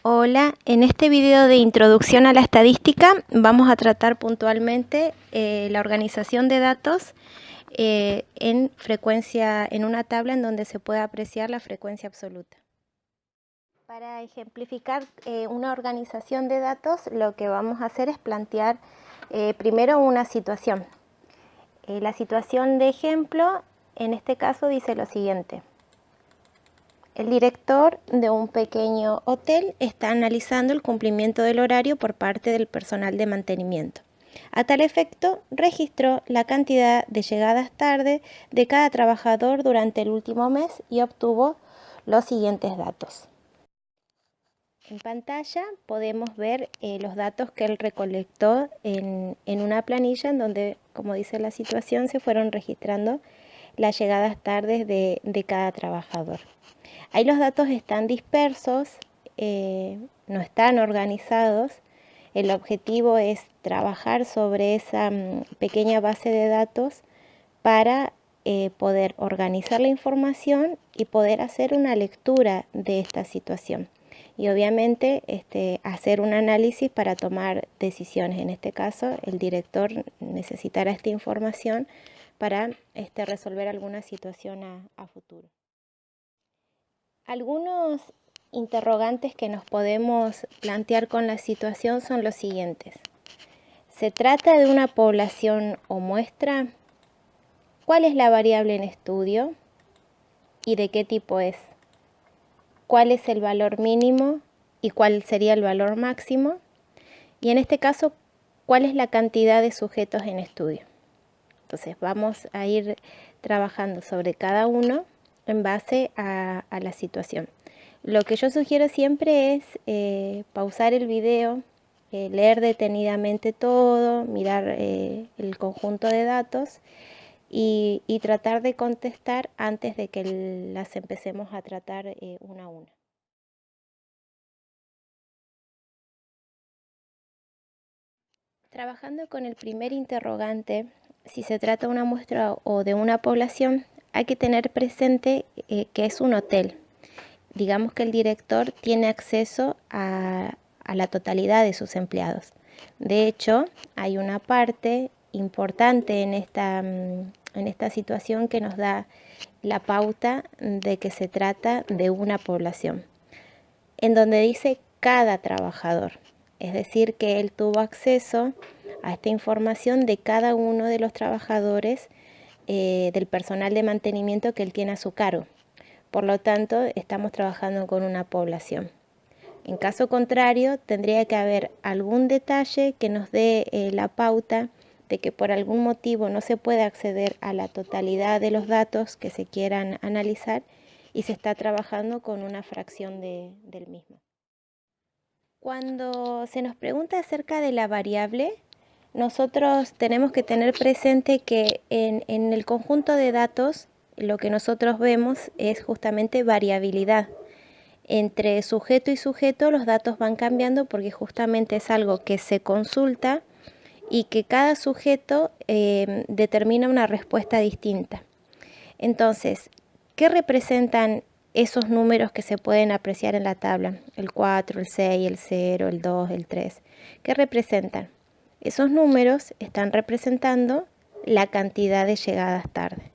Hola, en este video de introducción a la estadística vamos a tratar puntualmente la organización de datos en una tabla en donde se puede apreciar la frecuencia absoluta. Para ejemplificar una organización de datos, lo que vamos a hacer es plantear primero una situación. La situación de ejemplo, en este caso, dice lo siguiente. El director de un pequeño hotel está analizando el cumplimiento del horario por parte del personal de mantenimiento. A tal efecto, registró la cantidad de llegadas tarde de cada trabajador durante el último mes y obtuvo los siguientes datos. En pantalla podemos ver los datos que él recolectó en una planilla en donde, como dice la situación, se fueron registrando las llegadas tardes de cada trabajador. Ahí los datos están dispersos, no están organizados. El objetivo es trabajar sobre esa pequeña base de datos para poder organizar la información y poder hacer una lectura de esta situación. Y obviamente hacer un análisis para tomar decisiones. En este caso, el director necesitará esta información para resolver alguna situación a futuro. Algunos interrogantes que nos podemos plantear con la situación son los siguientes. ¿Se trata de una población o muestra? ¿Cuál es la variable en estudio? ¿Y de qué tipo es? ¿Cuál es el valor mínimo? ¿Y cuál sería el valor máximo? Y en este caso, ¿cuál es la cantidad de sujetos en estudio? Entonces vamos a ir trabajando sobre cada uno en base a la situación. Lo que yo sugiero siempre es pausar el video, leer detenidamente todo, mirar el conjunto de datos y tratar de contestar antes de que las empecemos a tratar una a una. Trabajando con el primer interrogante, si se trata de una muestra o de una población, hay que tener presente que es un hotel. Digamos que el director tiene acceso a la totalidad de sus empleados. De hecho, hay una parte importante en esta situación que nos da la pauta de que se trata de una población, en donde dice cada trabajador. Es decir, que él tuvo acceso a esta información de cada uno de los trabajadores del personal de mantenimiento que él tiene a su cargo. Por lo tanto, estamos trabajando con una población. En caso contrario, tendría que haber algún detalle que nos dé la pauta de que por algún motivo no se puede acceder a la totalidad de los datos que se quieran analizar y se está trabajando con una fracción del mismo. Cuando se nos pregunta acerca de la variable, nosotros tenemos que tener presente que en el conjunto de datos lo que nosotros vemos es justamente variabilidad. Entre sujeto y sujeto los datos van cambiando porque justamente es algo que se consulta y que cada sujeto determina una respuesta distinta. Entonces, ¿qué representan esos números que se pueden apreciar en la tabla? El 4, el 6, el 0, el 2, el 3. ¿Qué representan? Esos números están representando la cantidad de llegadas tarde.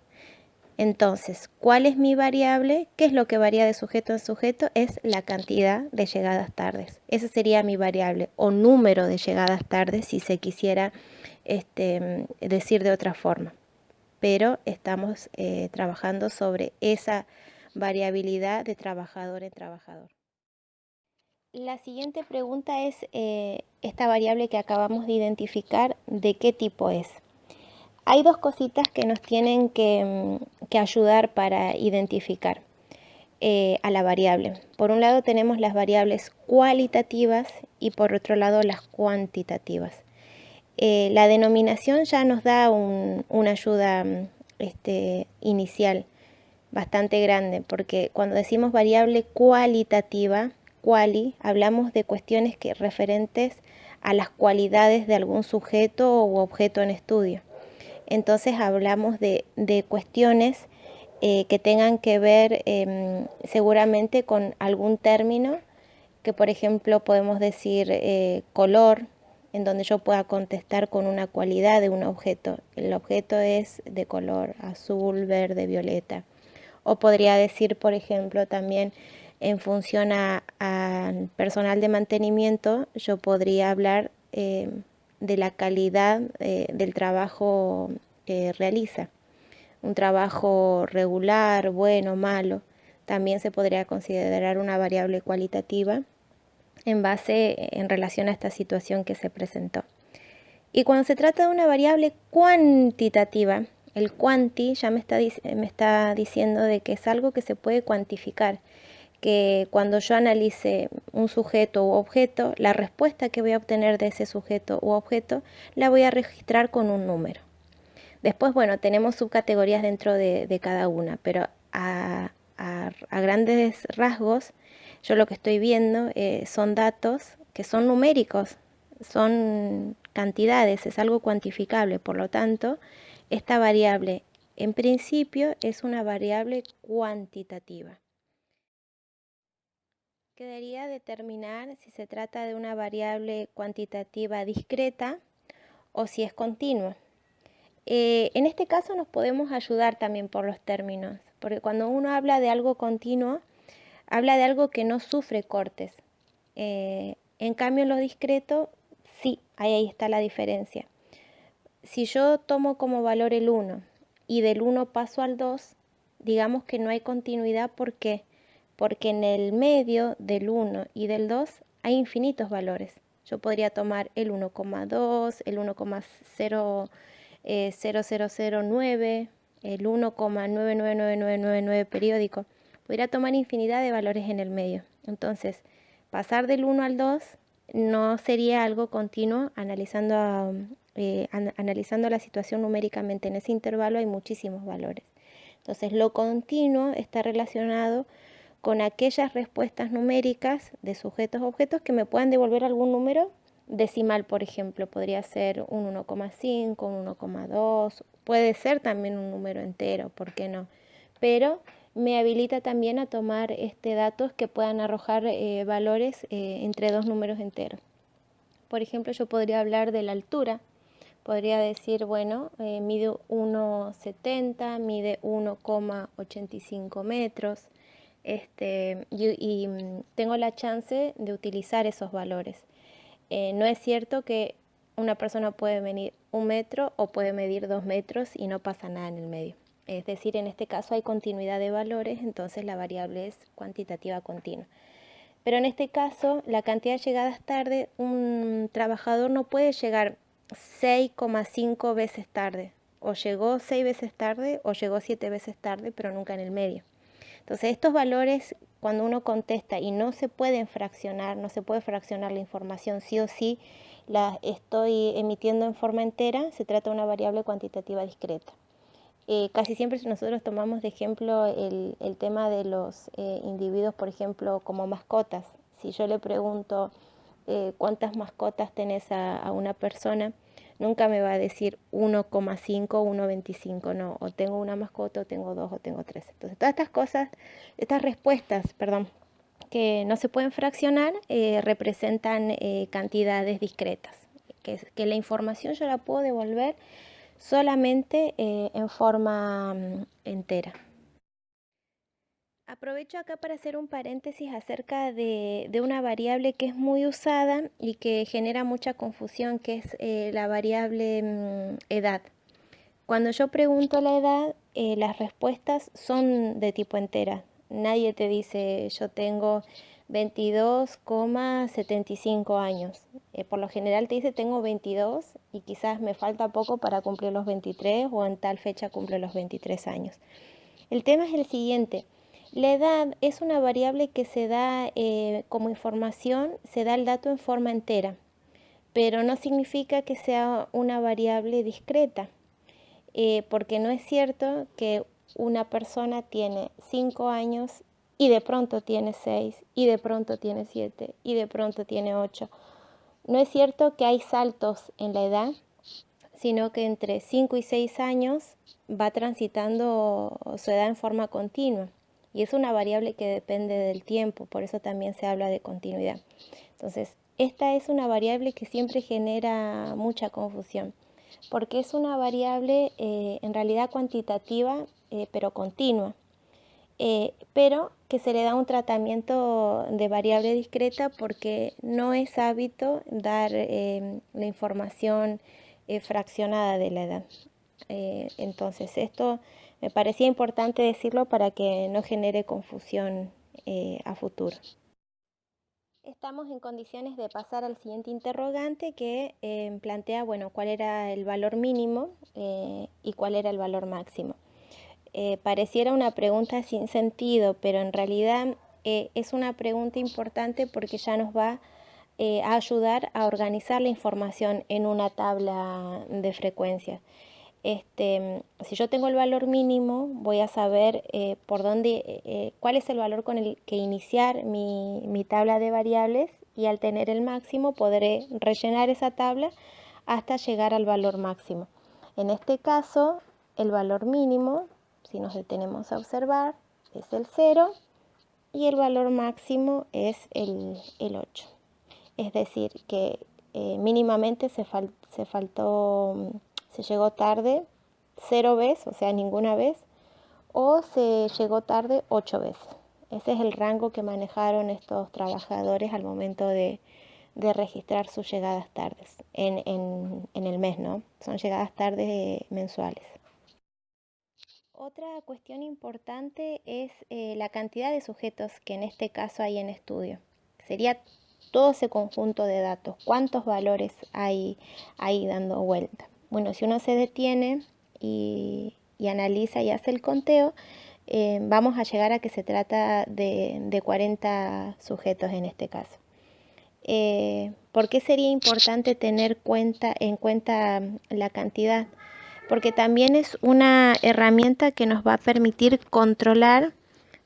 Entonces, ¿cuál es mi variable? ¿Qué es lo que varía de sujeto en sujeto? Es la cantidad de llegadas tardes. Esa sería mi variable o número de llegadas tardes si se quisiera decir de otra forma. Pero estamos trabajando sobre esa variabilidad de trabajador en trabajador. La siguiente pregunta es esta variable que acabamos de identificar, ¿de qué tipo es? Hay dos cositas que nos tienen que ayudar para identificar a la variable. Por un lado tenemos las variables cualitativas y por otro lado las cuantitativas. La denominación ya nos da una ayuda inicial bastante grande, porque cuando decimos variable cualitativa, hablamos de cuestiones referentes a las cualidades de algún sujeto u objeto en estudio. Entonces hablamos de cuestiones que tengan que ver seguramente con algún término que por ejemplo podemos decir color, en donde yo pueda contestar con una cualidad de un objeto. El objeto es de color azul, verde, violeta. O podría decir, por ejemplo, también en función al personal de mantenimiento, yo podría hablar de la calidad del trabajo que realiza. Un trabajo regular, bueno, malo, también se podría considerar una variable cualitativa en relación a esta situación que se presentó. Y cuando se trata de una variable cuantitativa, el cuanti ya me está diciendo de que es algo que se puede cuantificar, que cuando yo analice un sujeto u objeto, la respuesta que voy a obtener de ese sujeto u objeto la voy a registrar con un número. Después, bueno, tenemos subcategorías dentro de cada una, pero a grandes rasgos, yo lo que estoy viendo son datos que son numéricos, son cantidades, es algo cuantificable. Por lo tanto, esta variable en principio es una variable cuantitativa. Quedaría determinar si se trata de una variable cuantitativa discreta o si es continua. En este caso nos podemos ayudar también por los términos, porque cuando uno habla de algo continuo, habla de algo que no sufre cortes. En cambio, en lo discreto, sí, ahí está la diferencia. Si yo tomo como valor el 1 y del 1 paso al 2, digamos que no hay continuidad. ¿Por qué? Porque en el medio del 1 y del 2 hay infinitos valores. Yo podría tomar el 1,2, el 1,0009, el 1,999999 periódico. Podría tomar infinidad de valores en el medio. Entonces, pasar del 1 al 2 no sería algo continuo. Analizando la situación numéricamente en ese intervalo hay muchísimos valores. Entonces, lo continuo está relacionado con aquellas respuestas numéricas de sujetos o objetos que me puedan devolver algún número decimal, por ejemplo. Podría ser un 1,5, un 1,2, puede ser también un número entero, ¿por qué no? Pero me habilita también a tomar datos que puedan arrojar valores entre dos números enteros. Por ejemplo, yo podría hablar de la altura. Podría decir, bueno, mide 1,70, mide 1,85 metros. Y tengo la chance de utilizar esos valores. No es cierto que una persona puede medir 1 metro o puede medir 2 metros y no pasa nada en el medio. Es decir, en este caso hay continuidad de valores, entonces la variable es cuantitativa continua. Pero en este caso, la cantidad de llegadas tarde, un trabajador no puede llegar 6,5 veces tarde. O llegó 6 veces tarde o llegó 7 veces tarde, pero nunca en el medio. Entonces, estos valores, cuando uno contesta y no se pueden fraccionar, no se puede fraccionar la información, sí o sí la estoy emitiendo en forma entera, se trata de una variable cuantitativa discreta. Casi siempre nosotros tomamos de ejemplo el tema de los individuos, por ejemplo, como mascotas. Si yo le pregunto cuántas mascotas tenés a una persona, nunca me va a decir 1,5 o 1,25, no, o tengo una mascota, o tengo dos, o tengo tres. Entonces, todas estas cosas, estas respuestas, que no se pueden fraccionar, representan cantidades discretas, que la información yo la puedo devolver solamente en forma entera. Aprovecho acá para hacer un paréntesis acerca de una variable que es muy usada y que genera mucha confusión, que es la variable edad. Cuando yo pregunto la edad, las respuestas son de tipo entera. Nadie te dice yo tengo 22,75 años. Por lo general te dice tengo 22 y quizás me falta poco para cumplir los 23 o en tal fecha cumplo los 23 años. El tema es el siguiente. La edad es una variable que se da como información, se da el dato en forma entera, pero no significa que sea una variable discreta, porque no es cierto que una persona tiene 5 años y de pronto tiene 6, y de pronto tiene 7, y de pronto tiene 8. No es cierto que hay saltos en la edad, sino que entre 5 y 6 años va transitando su edad en forma continua. y es una variable que depende del tiempo, por eso también se habla de continuidad. Entonces, esta es una variable que siempre genera mucha confusión, porque es una variable en realidad cuantitativa, pero continua. Pero que se le da un tratamiento de variable discreta porque no es hábito dar la información fraccionada de la edad. Entonces esto me parecía importante decirlo para que no genere confusión a futuro. Estamos en condiciones de pasar al siguiente interrogante que plantea, bueno, cuál era el valor mínimo y cuál era el valor máximo. Pareciera una pregunta sin sentido, pero en realidad es una pregunta importante porque ya nos va a ayudar a organizar la información en una tabla de frecuencias. Si yo tengo el valor mínimo, voy a saber cuál es el valor con el que iniciar mi tabla de variables, y al tener el máximo podré rellenar esa tabla hasta llegar al valor máximo. En este caso, el valor mínimo, si nos detenemos a observar, es el 0 y el valor máximo es el 8. Es decir, que mínimamente se llegó tarde 0 veces, o sea, ninguna vez, o se llegó tarde 8 veces. Ese es el rango que manejaron estos trabajadores al momento de registrar sus llegadas tardes en el mes, ¿no? Son llegadas tardes mensuales. Otra cuestión importante es la cantidad de sujetos que en este caso hay en estudio. Sería todo ese conjunto de datos. ¿Cuántos valores hay ahí dando vuelta? Bueno, si uno se detiene y analiza y hace el conteo, vamos a llegar a que se trata de 40 sujetos en este caso. ¿Por qué sería importante tener en cuenta la cantidad? Porque también es una herramienta que nos va a permitir controlar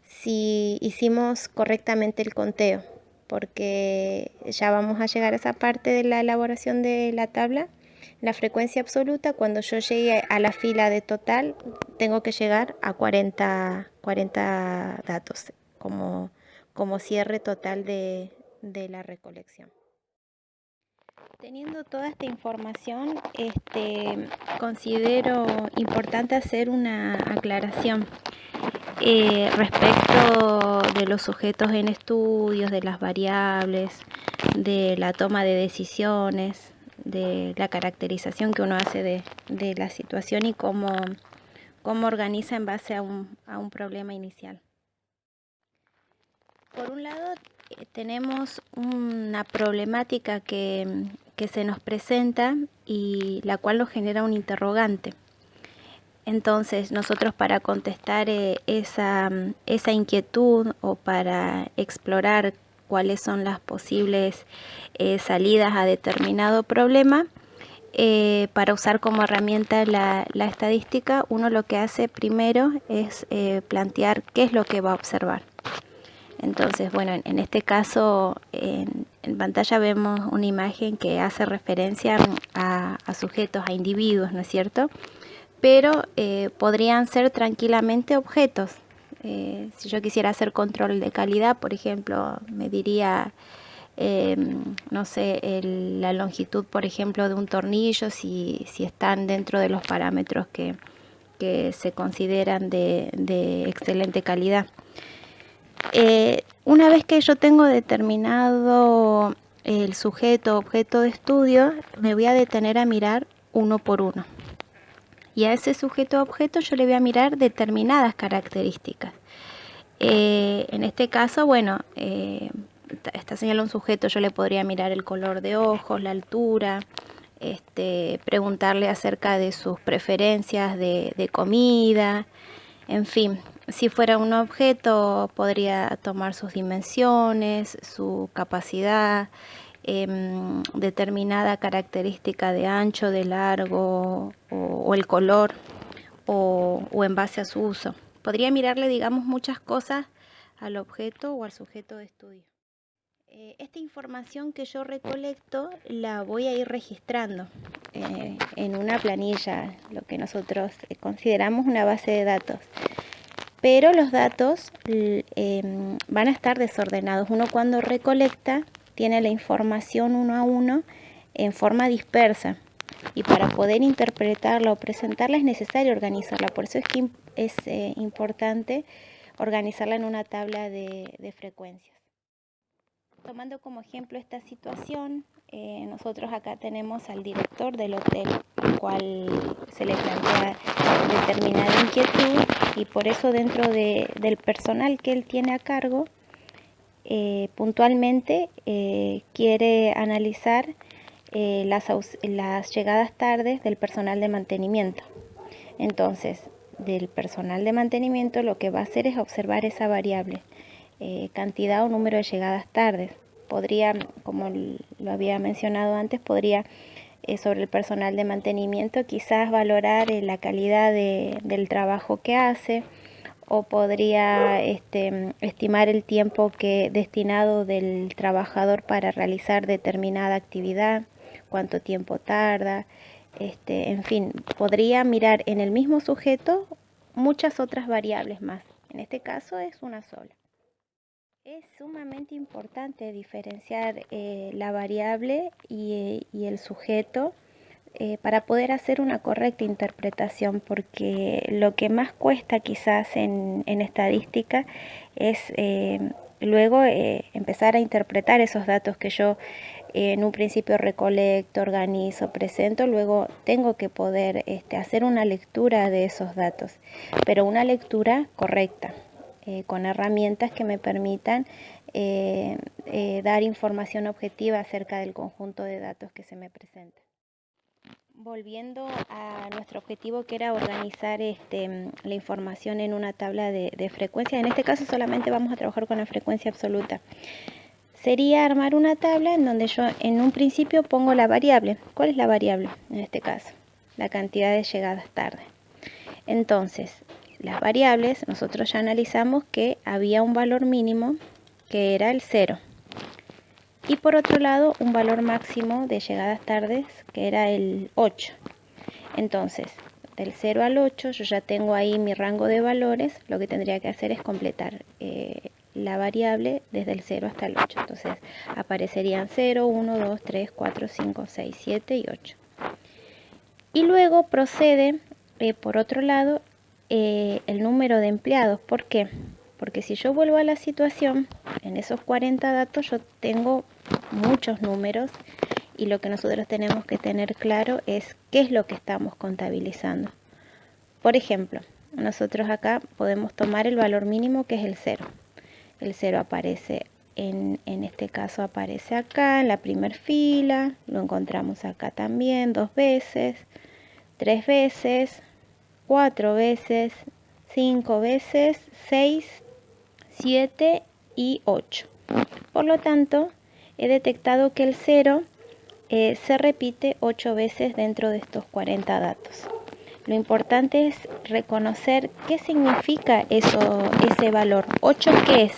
si hicimos correctamente el conteo, porque ya vamos a llegar a esa parte de la elaboración de la tabla. La frecuencia absoluta, cuando yo llegue a la fila de total, tengo que llegar a 40 datos como cierre total de la recolección. Teniendo toda esta información, considero importante hacer una aclaración respecto de los sujetos en estudios, de las variables, de la toma de decisiones, de la caracterización que uno hace de la situación y cómo organiza en base a un problema inicial. Por un lado, tenemos una problemática que se nos presenta y la cual nos genera un interrogante. Entonces, nosotros para contestar esa inquietud o para explorar cuáles son las posibles salidas a determinado problema, para usar como herramienta la estadística, uno lo que hace primero es plantear qué es lo que va a observar. Entonces, bueno, en este caso, en pantalla vemos una imagen que hace referencia a sujetos, a individuos, ¿no es cierto? Pero podrían ser tranquilamente objetos. Si yo quisiera hacer control de calidad, por ejemplo, me diría, no sé, la longitud, por ejemplo, de un tornillo, si están dentro de los parámetros que se consideran de excelente calidad. Una vez que yo tengo determinado el sujeto objeto de estudio, me voy a detener a mirar uno por uno. Y a ese sujeto objeto yo le voy a mirar determinadas características. En este caso, bueno, está señalado un sujeto, yo le podría mirar el color de ojos, la altura, preguntarle acerca de sus preferencias de comida, en fin. Si fuera un objeto, podría tomar sus dimensiones, su capacidad, determinada característica de ancho, de largo o el color o en base a su uso. Podría mirarle, digamos, muchas cosas al objeto o al sujeto de estudio. Esta información que yo recolecto la voy a ir registrando en una planilla, lo que nosotros consideramos una base de datos. pero los datos van a estar desordenados. Uno cuando recolecta tiene la información uno a uno en forma dispersa, y para poder interpretarla o presentarla es necesario organizarla. Por eso es que es importante organizarla en una tabla de frecuencias. Tomando como ejemplo esta situación, nosotros acá tenemos al director del hotel, al cual se le plantea determinada inquietud, y por eso dentro del personal que él tiene a cargo, puntualmente quiere analizar las llegadas tardes del personal de mantenimiento. Entonces, del personal de mantenimiento lo que va a hacer es observar esa variable, cantidad o número de llegadas tardes. Podría, como lo había mencionado antes, podría sobre el personal de mantenimiento quizás valorar la calidad del trabajo que hace, o podría estimar el tiempo destinado del trabajador para realizar determinada actividad, cuánto tiempo tarda, en fin, podría mirar en el mismo sujeto muchas otras variables más. En este caso es una sola. Es sumamente importante diferenciar la variable y el sujeto para poder hacer una correcta interpretación, porque lo que más cuesta quizás en estadística es luego empezar a interpretar esos datos que yo en un principio recolecto, organizo, presento. Luego tengo que poder hacer una lectura de esos datos, pero una lectura correcta, con herramientas que me permitan dar información objetiva acerca del conjunto de datos que se me presenta. Volviendo a nuestro objetivo, que era organizar la información en una tabla de frecuencia, en este caso solamente vamos a trabajar con la frecuencia absoluta. Sería armar una tabla en donde yo en un principio pongo la variable. ¿Cuál es la variable en este caso? La cantidad de llegadas tarde. Entonces, las variables, nosotros ya analizamos que había un valor mínimo que era el 0. Y por otro lado, un valor máximo de llegadas tardes que era el 8. Entonces, del 0 al 8 yo ya tengo ahí mi rango de valores. Lo que tendría que hacer es completar la variable desde el 0 hasta el 8. Entonces, aparecerían 0, 1, 2, 3, 4, 5, 6, 7 y 8. Y luego procede, por otro lado, el número de empleados. ¿Por qué? Porque si yo vuelvo a la situación, en esos 40 datos yo tengo muchos números, y lo que nosotros tenemos que tener claro es qué es lo que estamos contabilizando. Por ejemplo, nosotros acá podemos tomar el valor mínimo, que es el 0. El 0 aparece, en este caso aparece acá en la primera fila, lo encontramos acá también 2 veces, 3 veces, 4 veces, 5 veces, 6, 7 y 8. Por lo tanto, he detectado que el 0 se repite 8 veces dentro de estos 40 datos. Lo importante es reconocer qué significa ese valor. 8, ¿qué es?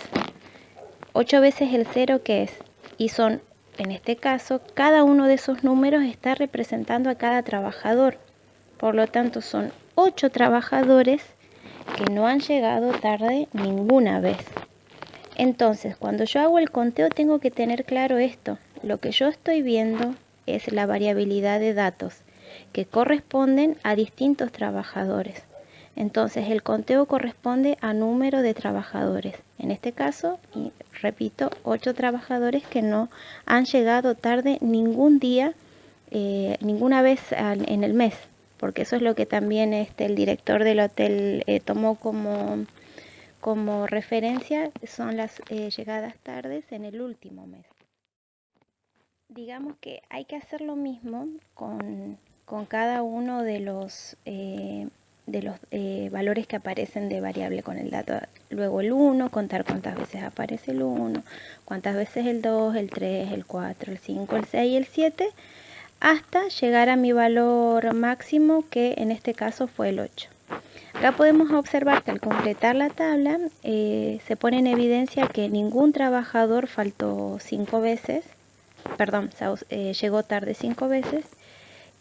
8 veces el 0, ¿qué es? Y son, en este caso, cada uno de esos números está representando a cada trabajador. Por lo tanto, son 8 trabajadores que no han llegado tarde ninguna vez. Entonces, cuando yo hago el conteo tengo que tener claro esto. Lo que yo estoy viendo es la variabilidad de datos que corresponden a distintos trabajadores. Entonces, el conteo corresponde a número de trabajadores. En este caso, y repito, 8 trabajadores que no han llegado tarde ningún día, ninguna vez en el mes, porque eso es lo que también el director del hotel tomó como referencia, son las llegadas tardes en el último mes. Digamos que hay que hacer lo mismo con cada uno de los valores que aparecen de variable con el dato. Luego el 1, contar cuántas veces aparece el 1, cuántas veces el 2, el 3, el 4, el 5, el 6 y el 7, hasta llegar a mi valor máximo, que en este caso fue el 8. Acá podemos observar que al completar la tabla se pone en evidencia que ningún trabajador faltó 5 veces, llegó tarde 5 veces,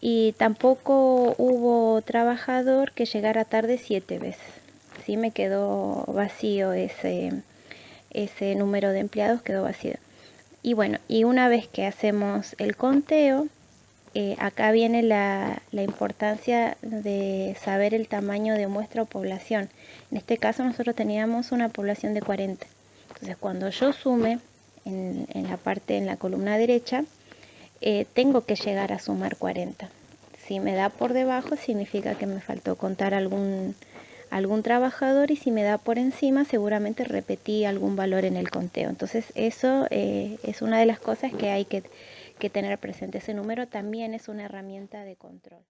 y tampoco hubo trabajador que llegara tarde 7 veces. sí me quedó vacío ese número de empleados, quedó vacío. Y bueno, y una vez que hacemos el conteo, acá viene la importancia de saber el tamaño de muestra o población. En este caso nosotros teníamos una población de 40. Entonces cuando yo sume en la columna derecha, tengo que llegar a sumar 40. Si me da por debajo significa que me faltó contar algún trabajador, y si me da por encima seguramente repetí algún valor en el conteo. Entonces eso es una de las cosas que hay que tener presente. Ese número también es una herramienta de control.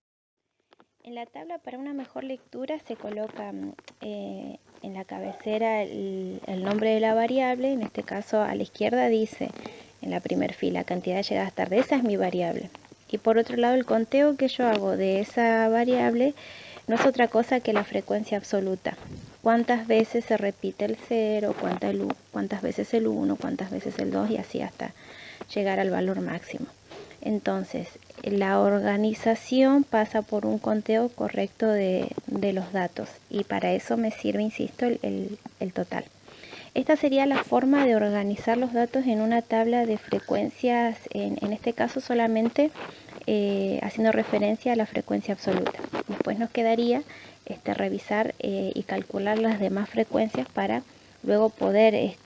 En la tabla, para una mejor lectura, se coloca en la cabecera el nombre de la variable. En este caso a la izquierda dice en la primera fila cantidad de llegadas tarde, esa es mi variable. Y por otro lado el conteo que yo hago de esa variable no es otra cosa que la frecuencia absoluta. Cuántas veces se repite el 0, cuántas veces el 1, cuántas veces el 2 y así hasta llegar al valor máximo. Entonces, la organización pasa por un conteo correcto de los datos, y para eso me sirve, insisto, el total. Esta sería la forma de organizar los datos en una tabla de frecuencias, en este caso solamente haciendo referencia a la frecuencia absoluta. Después nos quedaría revisar y calcular las demás frecuencias para luego poder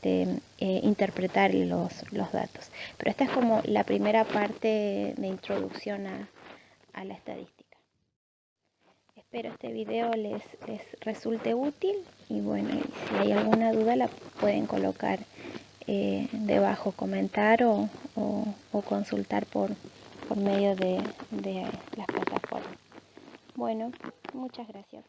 interpretar los datos. Pero esta es como la primera parte de introducción a la estadística. Espero este video les resulte útil, y bueno, si hay alguna duda la pueden colocar debajo, comentar o consultar por medio de las plataformas. Bueno, muchas gracias.